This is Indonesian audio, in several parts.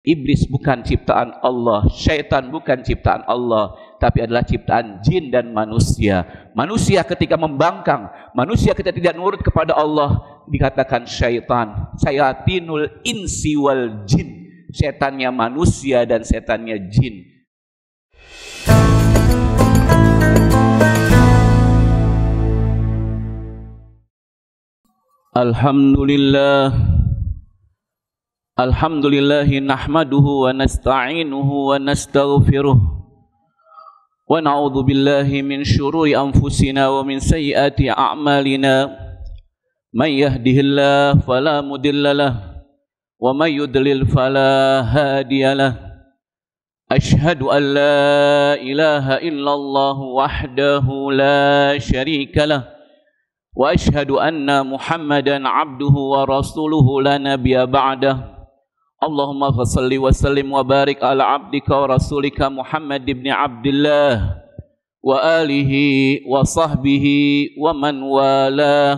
Iblis bukan ciptaan Allah, syaitan bukan ciptaan Allah, tapi adalah ciptaan jin dan manusia. Manusia ketika membangkang, manusia ketika tidak nurut kepada Allah, dikatakan syaitan. Syayatinul insi wal jin. Setannya manusia dan setannya jin. Alhamdulillahi nahmaduhu wa nasta'inuhu wa nastaghfiruh wa na'udzu billahi min syururi anfusina wa min sayyiati a'malina may yahdihillahu fala mudhillalah wa may yudlil fala hadiyalah. Ashhadu an la ilaha illallah wahdahu la syarikalah wa ashhadu anna Muhammadan abduhu wa rasuluhu la nabiyya ba'dah. Allahumma salli wa sallim wa barik ala abdika wa rasulika Muhammad ibn Abdullah wa alihi wa sahbihi wa man wala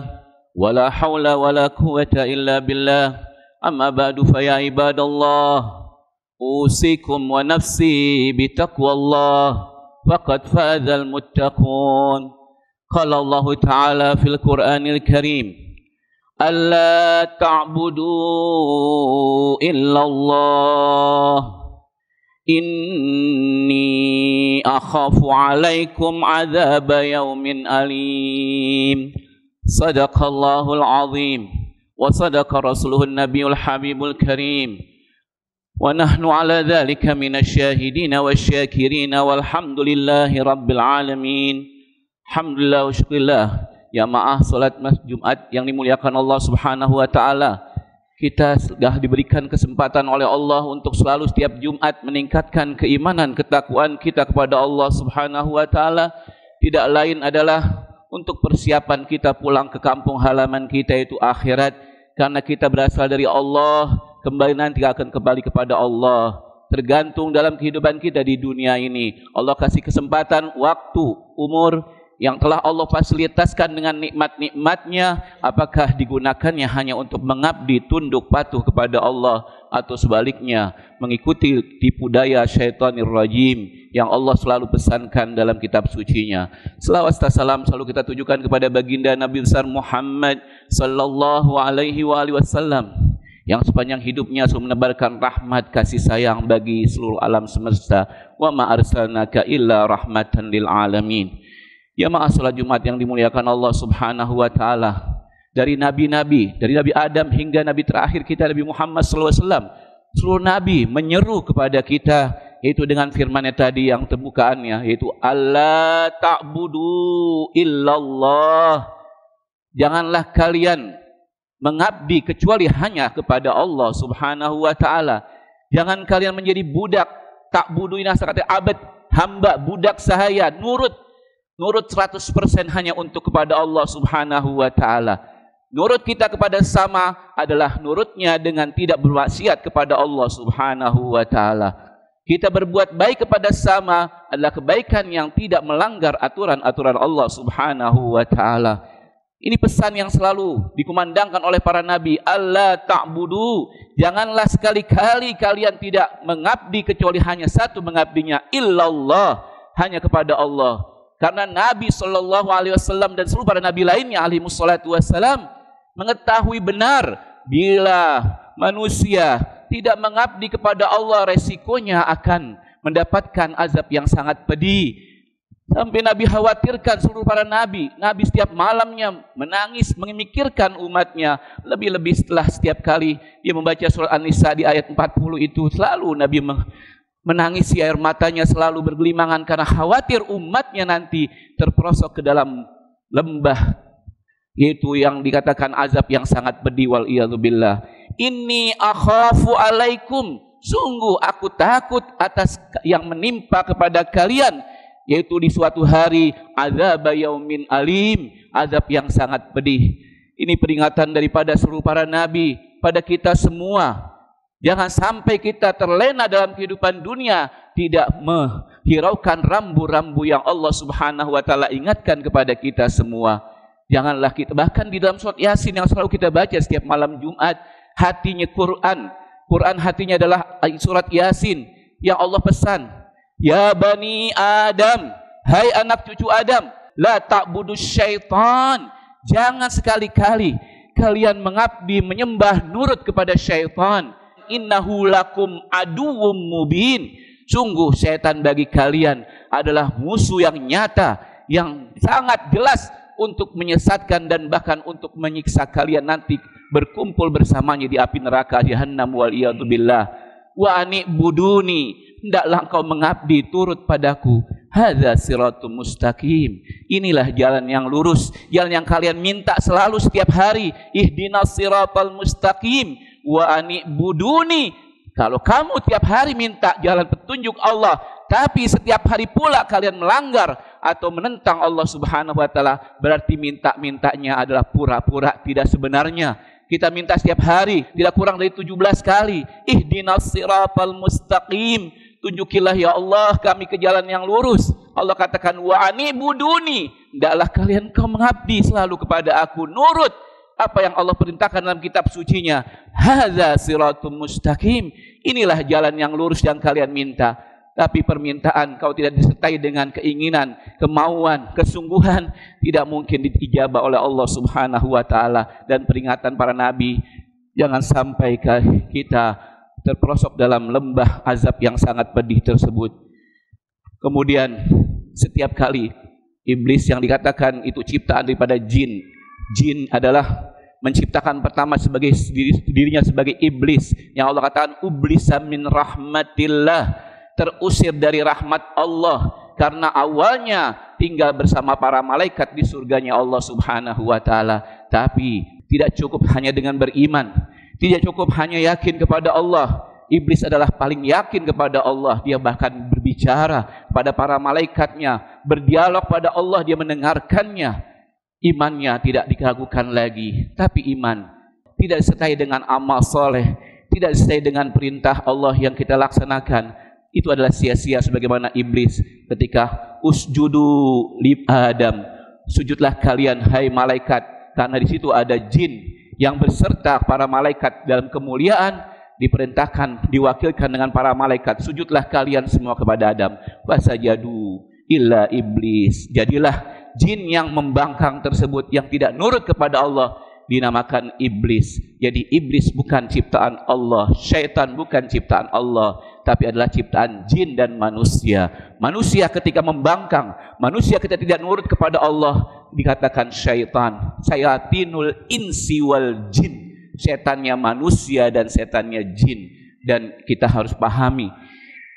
wa la hawla wa la quwwata illa billah. Amma ba'du fa ya ibadallah, usikum wa nafsi bitaqwallah faqad fazal muttaqun. Qala Allah ta'ala fil Qur'anil Karim, alla ta'budu illallah inni akhafu alaikum azaba yaumin alim. Sadaqallahul azim wa sadaqa rasuluhun nabiyul habibul karim wa nahnu ala dhalika minasyahidina wasyakirina walhamdulillahi rabbil alamin. Alhamdulillah wa syukurillah. Jamaah salat Jumat yang dimuliakan Allah Subhanahu wa taala, kita sudah diberikan kesempatan oleh Allah untuk selalu setiap Jumat meningkatkan keimanan, ketakwaan kita kepada Allah Subhanahu wa taala. Tidak lain adalah untuk persiapan kita pulang ke kampung halaman kita, yaitu akhirat. Karena kita berasal dari Allah, kembali nanti akan kembali kepada Allah. Tergantung dalam kehidupan kita di dunia ini, Allah kasih kesempatan, waktu, umur yang telah Allah fasilitaskan dengan nikmat-nikmatnya, apakah digunakannya hanya untuk mengabdi, tunduk patuh kepada Allah, atau sebaliknya mengikuti tipu daya syaitanir rajim yang Allah selalu pesankan dalam kitab sucinya. Selawat dan salam selalu kita tujukan kepada baginda Nabi besar Muhammad sallallahu alaihi wasallam yang sepanjang hidupnya selalu menebarkan rahmat kasih sayang bagi seluruh alam semesta. Wa ma arsalnaka illa rahmatan lil alamin. Jamaah salat Jumat yang dimuliakan Allah Subhanahu wa taala, dari nabi-nabi, dari Nabi Adam hingga nabi terakhir kita Nabi Muhammad sallallahu alaihi wasallam, seluruh nabi menyeru kepada kita, yaitu dengan firman-Nya tadi yang pembukaannya, yaitu alla ta'budu illallah. Janganlah kalian mengabdi kecuali hanya kepada Allah Subhanahu wa taala. Jangan kalian menjadi budak. Ta'budu ini asal kata abad, hamba, budak sahaya, nurut 100% hanya untuk kepada Allah Subhanahu wa taala. Nurut kita kepada sama adalah nurutnya dengan tidak bermaksiat kepada Allah Subhanahu wa taala. Kita berbuat baik kepada sama adalah kebaikan yang tidak melanggar aturan-aturan Allah Subhanahu wa taala. Ini pesan yang selalu dikumandangkan oleh para nabi. Allah ta'budu, janganlah sekali-kali kalian tidak mengabdi kecuali hanya satu mengabdinya, illallah, hanya kepada Allah. Karena Nabi sallallahu alaihi wasallam dan seluruh para nabi lainnya alaihi wassalatu wassalam mengetahui benar bila manusia tidak mengabdi kepada Allah, resikonya akan mendapatkan azab yang sangat pedih. Sampai Nabi khawatirkan seluruh para nabi. Nabi setiap malamnya menangis memikirkan umatnya. Lebih-lebih setelah setiap kali dia membaca surah An-Nisa di ayat 40 itu, selalu Nabi menangisi, air matanya selalu bergelimangan karena khawatir umatnya nanti terperosok ke dalam lembah, yaitu yang dikatakan azab yang sangat pedih, wal iyadzubillah. Inni akhafu alaikum, sungguh aku takut atas yang menimpa kepada kalian, yaitu di suatu hari azab yaumin alim, azab yang sangat pedih. Ini peringatan daripada seluruh para nabi pada kita semua. Jangan sampai kita terlena dalam kehidupan dunia, tidak menghiraukan rambu-rambu yang Allah Subhanahu wa taala ingatkan kepada kita semua. Janganlah kita, bahkan di dalam surat Yasin yang selalu kita baca setiap malam Jumat, hatinya Quran, Quran hatinya adalah surat Yasin yang Allah pesan, ya bani Adam, hai anak cucu Adam, la ta'budus syaitan, jangan sekali-kali kalian mengabdi, menyembah, nurut kepada syaitan. Innahu lakum aduwwum mubin, sungguh syaitan bagi kalian adalah musuh yang nyata, yang sangat jelas untuk menyesatkan dan bahkan untuk menyiksa kalian nanti berkumpul bersamanya di api neraka jahannam wal iyadu billah. Wa anibuduni, hendaklah engkau mengabdi, turut padaku. Hadza siratum mustaqim, inilah jalan yang lurus, jalan yang kalian minta selalu setiap hari. Ihdinas siratal mustaqim wa anibuduni. Kalau kamu tiap hari minta jalan petunjuk Allah, tapi setiap hari pula kalian melanggar atau menentang Allah Subhanahu wa taala, berarti mintanya adalah pura-pura, tidak sebenarnya. Kita minta setiap hari tidak kurang dari 17 kali. Ihdinas siratal mustaqim, tunjukilah ya Allah kami ke jalan yang lurus. Allah katakan wa anibuduni, hendaklah kalian kau mengabdi selalu kepada aku, nurut apa yang Allah perintahkan dalam kitab sucinya. Hadza siratum mustaqim, inilah jalan yang lurus yang kalian minta. Tapi permintaan kau tidak disertai dengan keinginan, kemauan, kesungguhan, tidak mungkin diijabah oleh Allah Subhanahu wa taala. Dan peringatan para nabi, jangan sampai kita terperosok dalam lembah azab yang sangat pedih tersebut. Kemudian setiap kali iblis yang dikatakan itu ciptaan daripada jin, jin adalah menciptakan pertama sebagai dirinya sebagai iblis, yang Allah katakan ublisa min rahmatillah, terusir dari rahmat Allah karena awalnya tinggal bersama para malaikat di surganya Allah Subhanahu wa taala. Tapi tidak cukup hanya dengan beriman, tidak cukup hanya yakin kepada Allah. Iblis adalah paling yakin kepada Allah. Dia bahkan berbicara pada para malaikatnya, berdialog pada Allah, dia mendengarkannya. Imannya tidak diragukan lagi. Tapi iman tidak disertai dengan amal soleh, tidak disertai dengan perintah Allah yang kita laksanakan, itu adalah sia-sia. Sebagaimana iblis ketika usjudu li Adam, sujudlah kalian hai malaikat, karena di situ ada jin yang berserta para malaikat dalam kemuliaan, diperintahkan, diwakilkan dengan para malaikat, sujudlah kalian semua kepada Adam. Fasajadu illa iblis, jadilah jin yang membangkang tersebut yang tidak nurut kepada Allah dinamakan iblis. Jadi iblis bukan ciptaan Allah, syaitan bukan ciptaan Allah, tapi adalah ciptaan jin dan manusia. Manusia ketika membangkang, manusia ketika tidak nurut kepada Allah, dikatakan syaitan. Syayatinul insi wal jin, setannya manusia dan setannya jin. Dan kita harus pahami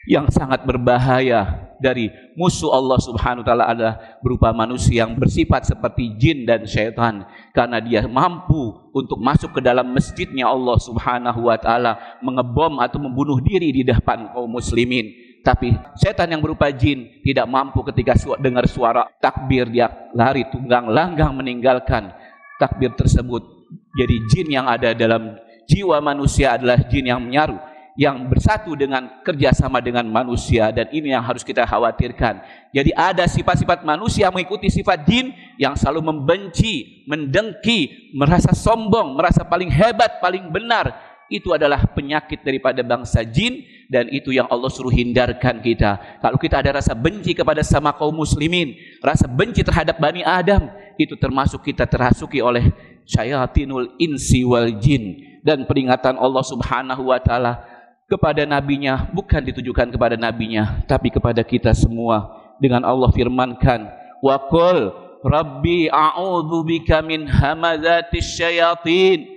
yang sangat berbahaya dari musuh Allah Subhanahu wa taala adalah berupa manusia yang bersifat seperti jin dan syaitan, karena dia mampu untuk masuk ke dalam masjidnya Allah Subhanahu wa taala, mengebom atau membunuh diri di depan kaum muslimin. Tapi setan yang berupa jin tidak mampu, ketika dengar suara takbir dia lari tunggang langgang meninggalkan takbir tersebut. Jadi jin yang ada dalam jiwa manusia adalah jin yang menyaru, yang bersatu dengan kerjasama dengan manusia, dan ini yang harus kita khawatirkan. Jadi ada sifat-sifat manusia mengikuti sifat jin yang selalu membenci, mendengki, merasa sombong, merasa paling hebat, paling benar. Itu adalah penyakit daripada bangsa jin, dan itu yang Allah suruh hindarkan kita. Kalau kita ada rasa benci kepada sama kaum muslimin, rasa benci terhadap Bani Adam, itu termasuk kita terhasuki oleh syayatinul insi wal jin. Dan peringatan Allah Subhanahu wa taala kepada nabinya bukan ditujukan kepada nabinya, tapi kepada kita semua. Dengan Allah firmankan, wa qul rabbi a'udzu bika min hamazatis syayatin,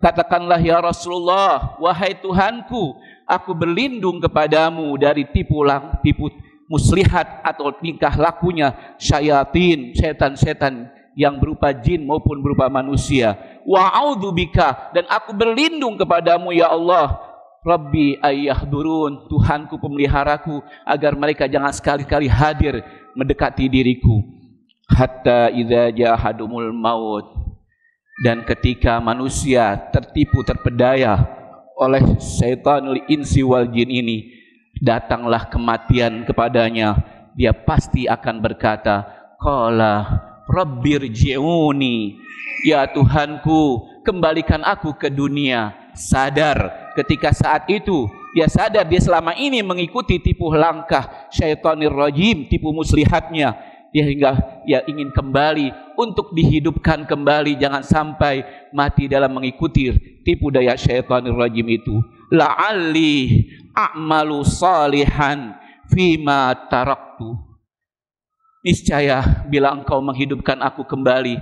katakanlah ya Rasulullah, wahai Tuhanku, aku berlindung kepadamu dari tipu muslihat atau tingkah lakunya syayatin, setan-setan yang berupa jin maupun berupa manusia. Wa a'udzu bika, dan aku berlindung kepadamu ya Allah, Rabbi ayyahdurun, Tuhanku pemeliharaku, agar mereka jangan sekali-kali hadir mendekati diriku. Hatta idza jahadumul maut, dan ketika manusia tertipu terpedaya oleh syaitanul insi wal jin ini, datanglah kematian kepadanya, dia pasti akan berkata, qala rabbirji'uni, ya Tuhanku, kembalikan aku ke dunia sadar. Ketika saat itu dia sadar dia selama ini mengikuti tipu langkah syaitanir rajim, tipu muslihatnya, dia hingga dia ingin kembali untuk dihidupkan kembali. Jangan sampai mati dalam mengikuti tipu daya syaitanir rajim itu. La'alli a'malu salihan fima taraktu. Niscaya bila engkau menghidupkan aku kembali,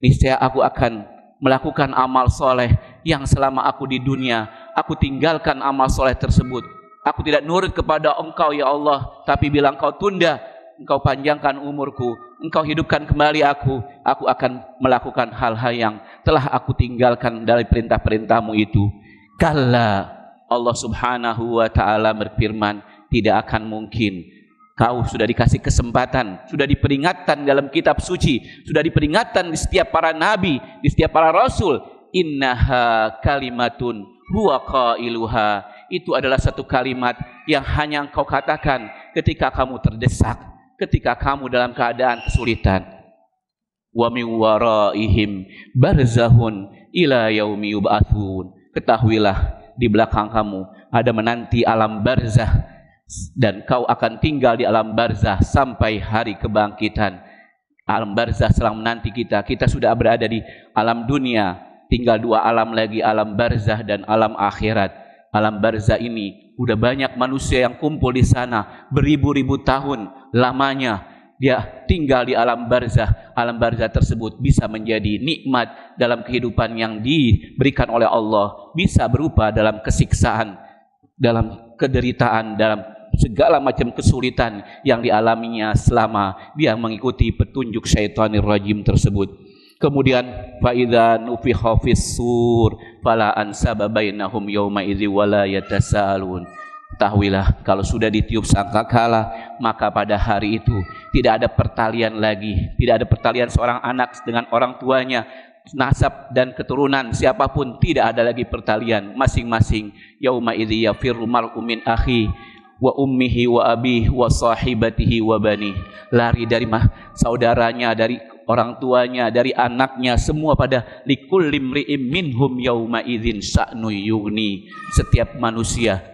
niscaya aku akan melakukan amal soleh yang selama aku di dunia aku tinggalkan amal soleh tersebut. Aku tidak nurut kepada engkau ya Allah, tapi bila engkau tunda, engkau panjangkan umurku, engkau hidupkan kembali aku akan melakukan hal-hal yang telah aku tinggalkan dari perintah-perintahmu itu. Kalla, Allah subhanahu wa ta'ala berfirman, tidak akan mungkin. Kau sudah dikasih kesempatan, sudah diperingatkan dalam kitab suci, sudah diperingatkan di setiap para nabi, di setiap para rasul. Innaha kalimatun huwa qailuha. Itu adalah satu kalimat yang hanya engkau katakan ketika kamu terdesak, ketika kamu dalam keadaan kesulitan. Wa min waraihim barzahun ila yaumi yub'atsun. Ketahuilah di belakang kamu ada menanti alam barzah, dan kau akan tinggal di alam barzah sampai hari kebangkitan. Alam barzah sedang menanti kita. Kita sudah berada di alam dunia, tinggal dua alam lagi, alam barzah dan alam akhirat. Alam barzah ini udah banyak manusia yang kumpul di sana beribu-ribu tahun lamanya. Dia tinggal di alam barzah. Alam barzah tersebut bisa menjadi nikmat dalam kehidupan yang diberikan oleh Allah, bisa berupa dalam kesiksaan, dalam kederitaan, dalam segala macam kesulitan yang dialaminya selama dia mengikuti petunjuk syaitanir rajim tersebut. Kemudian fa idza nufikha fis sur fala ansaba bainahum yauma idzi wala yatasaalun. Ketahuilah kalau sudah ditiup sangkakala, maka pada hari itu tidak ada pertalian lagi, tidak ada pertalian seorang anak dengan orang tuanya, nasab dan keturunan siapapun, tidak ada lagi pertalian. Masing-masing yauma idzi yafirru mar'u min akhi wa ummihi wa abihi wa sahibatihi wa bani. Lari dari saudaranya, dari orang tuanya, dari anaknya, semua pada likulli imri'im minhum yauma idzin sya'nu yughni. Setiap manusia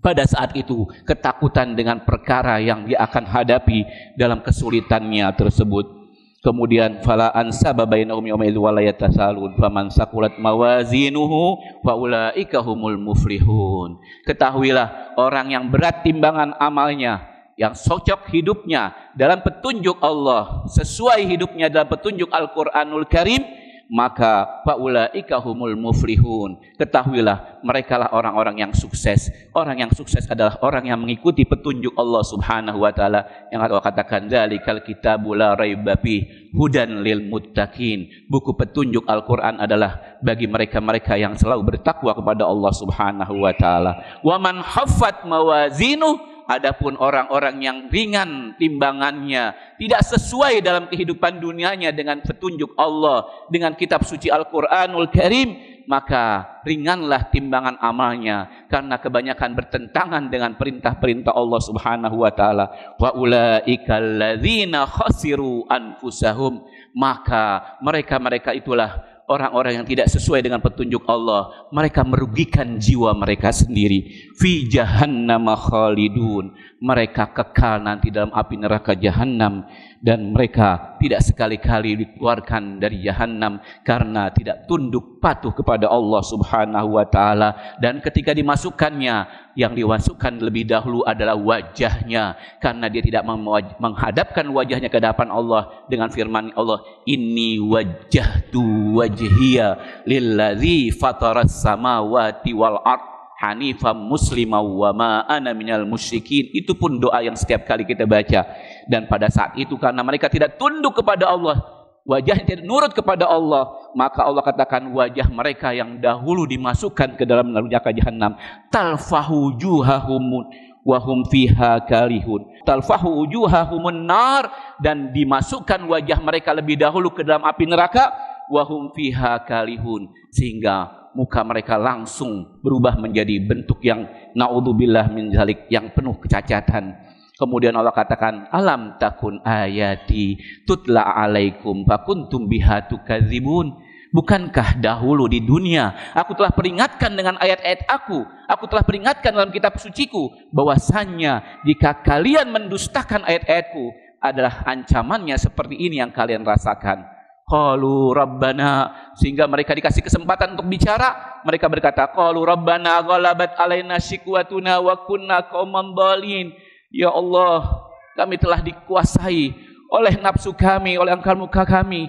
pada saat itu ketakutan dengan perkara yang dia akan hadapi dalam kesulitannya tersebut. Kemudian fala ansaba bainahum yauma idz wala yatasalun faman saqulat mawazinuhu faulaika humul muflihun. Ketahuilah orang yang berat timbangan amalnya, yang cocok hidupnya dalam petunjuk Allah, sesuai hidupnya dalam petunjuk Al-Qur'anul Karim, maka faulaika humul muflihun. Ketahuilah mereka lah orang-orang yang sukses. Orang yang sukses adalah orang yang mengikuti petunjuk Allah Subhanahu wa taala, yang Allah katakan dzalikal kitabul la raiba fi hudan lil muttaqin. Buku petunjuk Al-Qur'an adalah bagi mereka-mereka yang selalu bertakwa kepada Allah Subhanahu wa taala. Wa man khaffat mawazinu, adapun orang-orang yang ringan timbangannya, tidak sesuai dalam kehidupan dunianya dengan petunjuk Allah, dengan kitab suci Al-Qur'anul Karim, maka ringanlah timbangan amalnya karena kebanyakan bertentangan dengan perintah-perintah Allah Subhanahu wa taala. Wa ulaikal ladzina khasiru anfusahum, maka mereka-mereka itulah orang-orang yang tidak sesuai dengan petunjuk Allah. Mereka merugikan jiwa mereka sendiri. Fi jahannam khalidun, mereka kekal nanti dalam api neraka Jahannam, dan mereka tidak sekali-kali dikeluarkan dari Jahannam karena tidak tunduk patuh kepada Allah Subhanahu wa taala. Dan ketika dimasukkannya, yang dimasukkan lebih dahulu adalah wajahnya, karena dia tidak menghadapkan wajahnya ke hadapan Allah dengan firman Allah, inni wajjahtu wajhiya lilladzi fataras samawati wal ard hanifam muslimah wa ma ana minal musyrikin. Itu pun doa yang setiap kali kita baca. Dan pada saat itu karena mereka tidak tunduk kepada Allah, wajahnya tidak nurut kepada Allah, maka Allah katakan wajah mereka yang dahulu dimasukkan ke dalam neraka Jahannam, talfahu wujuhahum wa hum fiha kalihun. Talfahu wujuhahumun nar, dan dimasukkan wajah mereka lebih dahulu ke dalam api neraka, wa hum fiha kalihun, sehingga muka mereka langsung berubah menjadi bentuk yang naudzubillah min zalik, yang penuh kecacatan. Kemudian Allah katakan, alam takun ayati tutla alaikum fakuntum biha tukadzibun. Bukankah dahulu di dunia aku telah peringatkan dengan ayat-ayat aku telah peringatkan dalam kitab suciku bahwasannya jika kalian mendustakan ayat-ayatku adalah ancamannya seperti ini yang kalian rasakan. Qalu rabbana, sehingga mereka dikasih kesempatan untuk bicara, mereka berkata qalu rabbana ghalabat alaina shikwatuna wa kunna qauman dhalin. Ya Allah, kami telah dikuasai oleh nafsu kami, oleh angkar muka kami.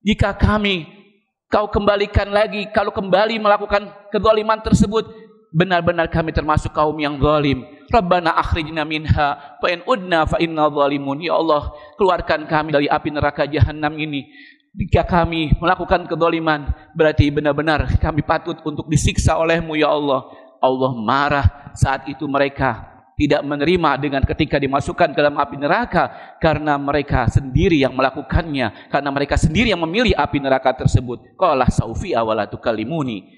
Jika kami Kau kembalikan lagi, kalau kembali melakukan kezaliman tersebut, benar-benar kami termasuk kaum yang zalim. Rabbana akhrijna minha fa in udna fa inna zalimun. Ya Allah, keluarkan kami dari api neraka jahanam ini. Jika kami melakukan kezaliman, berarti benar-benar kami patut untuk disiksa oleh-Mu ya Allah. Allah marah saat itu mereka tidak menerima dengan ketika dimasukkan ke dalam api neraka, karena mereka sendiri yang melakukannya, karena mereka sendiri yang memilih api neraka tersebut. Qala saufi awala tukallimuni,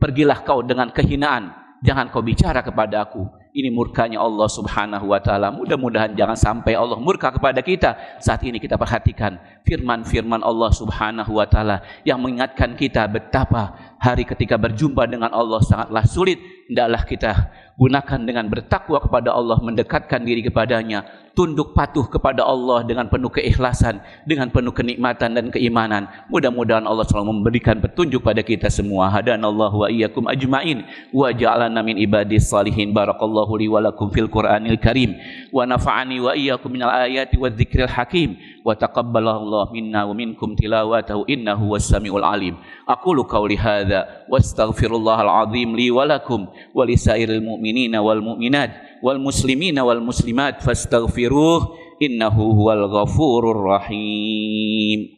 pergilah kau dengan kehinaan, jangan kau bicara kepada aku. Ini murkanya Allah subhanahu wa ta'ala. Mudah-mudahan jangan sampai Allah murka kepada kita. Saat ini kita perhatikan firman-firman Allah subhanahu wa ta'ala yang mengingatkan kita betapa hari ketika berjumpa dengan Allah sangatlah sulit. Hendaklah kita gunakan dengan bertakwa kepada Allah, mendekatkan diri kepadanya, tunduk patuh kepada Allah dengan penuh keikhlasan, dengan penuh kenikmatan dan keimanan. Mudah-mudahan Allah selalu memberikan petunjuk pada kita semua. Hadanallahu wa iyyakum ajmain wa ja'alana min ibadis salihin. Barakallahu li wa lakum fil Qur'anil Karim wa nafa'ani wa iyyakum minal ayati wadh-dhikril hakim wa taqabbalallahu minna wa minkum tilawatahu innahu was-sami'ul alim. Aqulu qawli hadza wastaghfirullahal azim li wa lakum wa lisairil mu'minina wal mu'minat wal muslimina wal muslimat fastaghfiruh innahu huwal ghafurur rahim.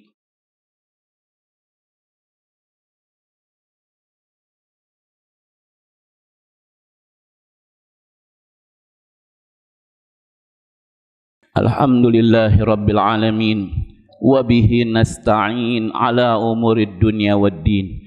Alhamdulillahi rabbil alamin wa bihi nasta'in ala umurid dunya waddin.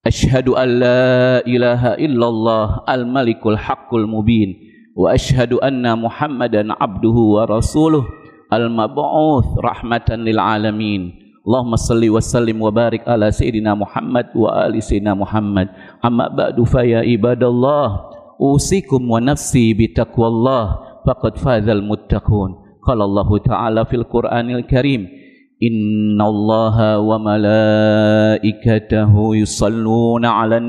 Ashhadu an la ilaha illallah al-malikul haqqul mubin wa ashhadu anna Muhammadan abduhu wa rasuluh al-mab'uts rahmatan lil alamin. Allahumma salli wa sallim wa barik ala sayyidina Muhammad wa ali sayyidina Muhammad. Amma ba'du fa ya ibadallah, usikum wa nafsi bi taqwallah faqad fazal muttaqun. Qala Allah ta'ala fil Qur'anil Karim, innallaha wa malaikatahu yusalluna 'alan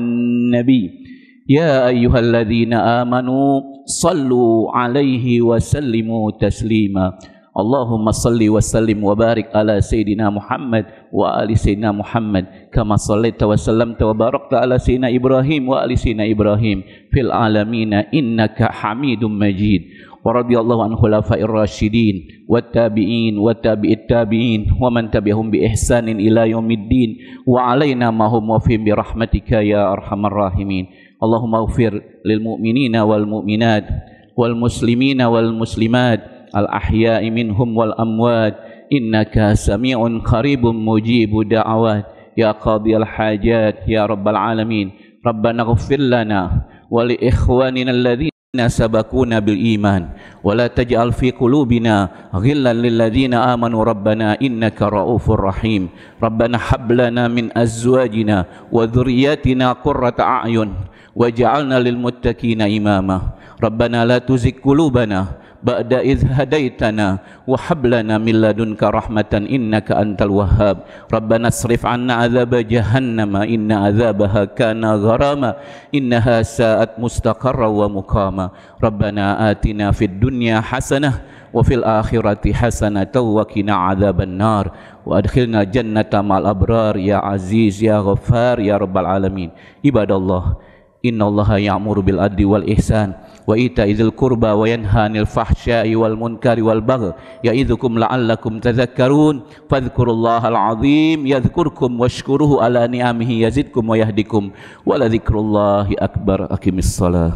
nabi ya ayyuhalladzina amanu sallu 'alaihi wa sallimu taslima. Allahumma salli wa sallim wa barik ala sayyidina Muhammad wa ali sayyidina Muhammad kama sallaita wa sallamta wa barakta ala sayyidina Ibrahim wa ali sayyidina Ibrahim fil alamina innaka Hamidum Majid. Wa radiyallahu an khulafa'ir rasyidin wat tabi'in wat tabi'it tabi'in wa man tabi'ahum bi ihsanin ila yaumiddin wa alaina ma hum wa fi bi rahmatika ya arhamar rahimin. Allahumma ighfir lil mu'minina wal mu'minat wal muslimina wal muslimat al ahya'i minhum wal amwat innaka sami'un qaribun mujibud da'awat ya qadiyal hajat ya rabbal alamin. Rabbana ighfir lana wa li ikhwanina alladhina sabaquna bil iman wa la taj'al fi qulubina ghillan lil ladzina amanu rabbana innaka raufur rahim. Rabbana hab lana min azwajina wa dhurriyyatina qurrata a'yun waj'alna lil muttaqina imama. Rabbana la tuzigh qulubana ba'da idh hadaitana wa hab lana min ladunka rahmatan innaka antal wahhab. Rabbana asrif 'anna 'adzaba jahannama inna 'adzabaha kana gharama innaha sa'at mustaqarra wa muqama. Rabbana atina fid dunya hasanah wa fil akhirati hasanatan wa qina 'adzaban nar wa adkhilna jannata ma'al abrar ya aziz ya ghaffar ya rabbal alamin. Ibadallah, innallaha ya'muru bil adli wal ihsan wa ita'idzil qurba wa yanha 'anil fahsya'i wal munkari wal baghi ya'idzukum la'allakum tadhakkarun. Fadhkurullahal 'azim yadhkurkum washkuruhu ala ni'amihi yazidkum wa yahdikum wa la dzikrullahi akbar. Aqimis shalah.